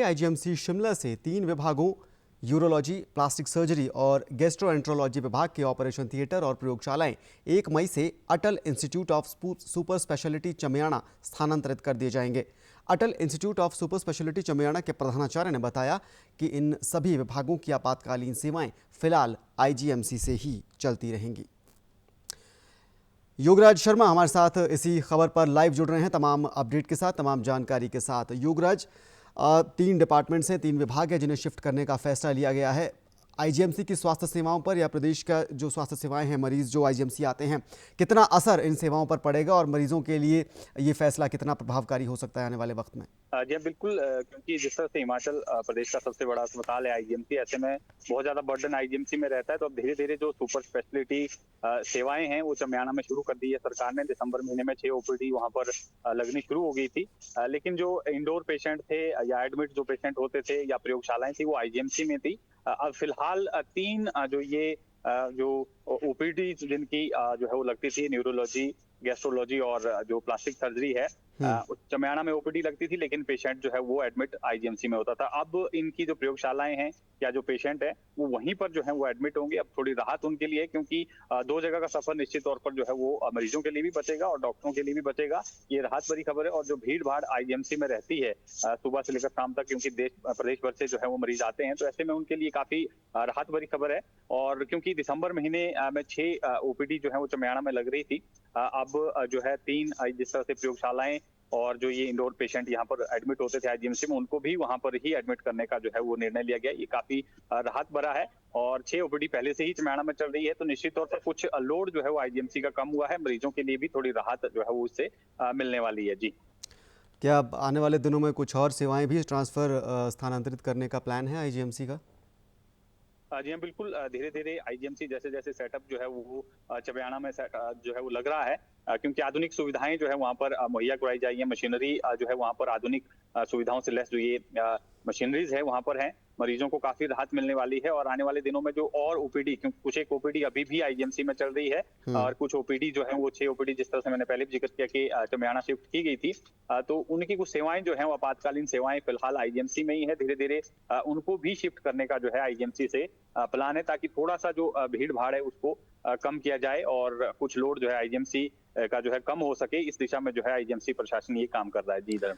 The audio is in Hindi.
आईजीएमसी शिमला से 3 विभागों यूरोलॉजी, प्लास्टिक सर्जरी और गैस्ट्रोएंट्रोलॉजी विभाग के ऑपरेशन थिएटर और प्रयोगशालाएं 1 मई से Atal institute of super speciality Chamiyana स्थानांतरित कर दिए जाएंगे। Atal institute of super speciality Chamiyana के प्रधानाचार्य ने बताया कि इन सभी विभागों की आपातकालीन सेवाएं फिलहाल आईजीएमसी से ही चलती रहेंगी। योगराज शर्मा हमारे साथ इसी खबर पर लाइव जुड़ रहे हैं तमाम अपडेट के साथ, तमाम जानकारी के साथ। योगराज, 3 डिपार्टमेंट्स हैं, 3 विभाग हैं जिन्हें शिफ्ट करने का फैसला लिया गया है। आईजीएमसी की स्वास्थ्य सेवाओं पर या प्रदेश का जो स्वास्थ्य सेवाएं हैं, मरीज जो आईजीएमसी आते हैं, कितना असर इन सेवाओं पर पड़ेगा और मरीजों के लिए ये फैसला कितना प्रभावकारी हो सकता है आने वाले वक्त में? जी हाँ, बिल्कुल, क्योंकि जिस तरह से हिमाचल प्रदेश का सबसे बड़ा अस्पताल है आईजीएमसी, ऐसे में बहुत ज्यादा बर्डन आईजीएमसी में रहता है। तो अब धीरे धीरे जो सुपर स्पेशलिटी सेवाएं हैं वो चमियाना में शुरू कर दी है सरकार ने। दिसंबर महीने में 6 ओपीडी वहां पर लगनी शुरू हो गई थी, लेकिन जो इंडोर पेशेंट थे या एडमिट जो पेशेंट होते थे या प्रयोगशालाएं थी वो आईजीएमसी में थी। अब फिलहाल 3 जो ये जो ओपीडी जिनकी जो है वो लगती थी, न्यूरोलॉजी, गैस्ट्रोलॉजी और जो प्लास्टिक सर्जरी है, चमियाना में ओपीडी लगती थी, लेकिन पेशेंट जो है वो एडमिट आईजीएमसी में होता था। अब इनकी जो प्रयोगशालाएं हैं या जो पेशेंट है वो वहीं पर जो है वो एडमिट होंगे। अब थोड़ी राहत उनके लिए, क्योंकि 2 जगह का सफर निश्चित तौर पर जो है वो मरीजों के लिए भी बचेगा और डॉक्टरों के लिए भी बचेगा। ये राहत भरी खबर है। और जो भीड़ भाड़ आईजीएमसी में रहती है सुबह से लेकर शाम तक, क्योंकि प्रदेश भर से जो है वो मरीज आते हैं, तो ऐसे में उनके लिए काफी राहत भरी खबर है। और क्योंकि दिसंबर महीने में 6 ओपीडी जो है वो चमियाना में लग रही थी, अब जो है 3 जिस तरह से प्रयोगशालाएं और जो ये इंडोर पेशेंट यहाँ पर एडमिट होते थे आईजीएमसी में, उनको भी वहां पर ही एडमिट करने का जो है वो निर्णय लिया गया। ये काफी राहत भरा है। और 6 ओपीडी पहले से ही चमियाना में चल रही है, तो निश्चित तौर पर कुछ लोड जो है वो आईजीएमसी का कम हुआ है। मरीजों के लिए भी थोड़ी राहत जो है वो इससे मिलने वाली है। जी, क्या आने वाले दिनों में कुछ और सेवाएं भी ट्रांसफर स्थानांतरित करने का प्लान है आईजीएमसी का? जी हाँ, बिल्कुल, धीरे धीरे आईजीएमसी जैसे जैसे सेटअप जो है वो चमियाना में जो है वो लग रहा है, क्योंकि आधुनिक सुविधाएं जो है वहां पर मुहैया कराई जाएगी। मशीनरी जो है वहां पर आधुनिक सुविधाओं से लैस जो ये मशीनरीज है वहां पर है। मरीजों को काफी राहत मिलने वाली है। और आने वाले दिनों में जो और ओपीडी, क्योंकि कुछ एक ओपीडी अभी भी आईजीएमसी में चल रही है और कुछ ओपीडी जो है वो 6 ओपीडी जिस तरह से मैंने पहले भी जिक्र किया कि चमियाना शिफ्ट की गई थी, तो उनकी कुछ सेवाएं जो है वो आपातकालीन सेवाएं फिलहाल आईजीएमसी में ही है। धीरे धीरे उनको भी शिफ्ट करने का जो है आईजीएमसी से प्लान है, ताकि थोड़ा सा जो भीड़ भाड़ है उसको कम किया जाए और कुछ लोड जो है आईजीएमसी का जो है कम हो सके। इस दिशा में जो है आईजीएमसी प्रशासन ये काम कर रहा है। जी धर्म।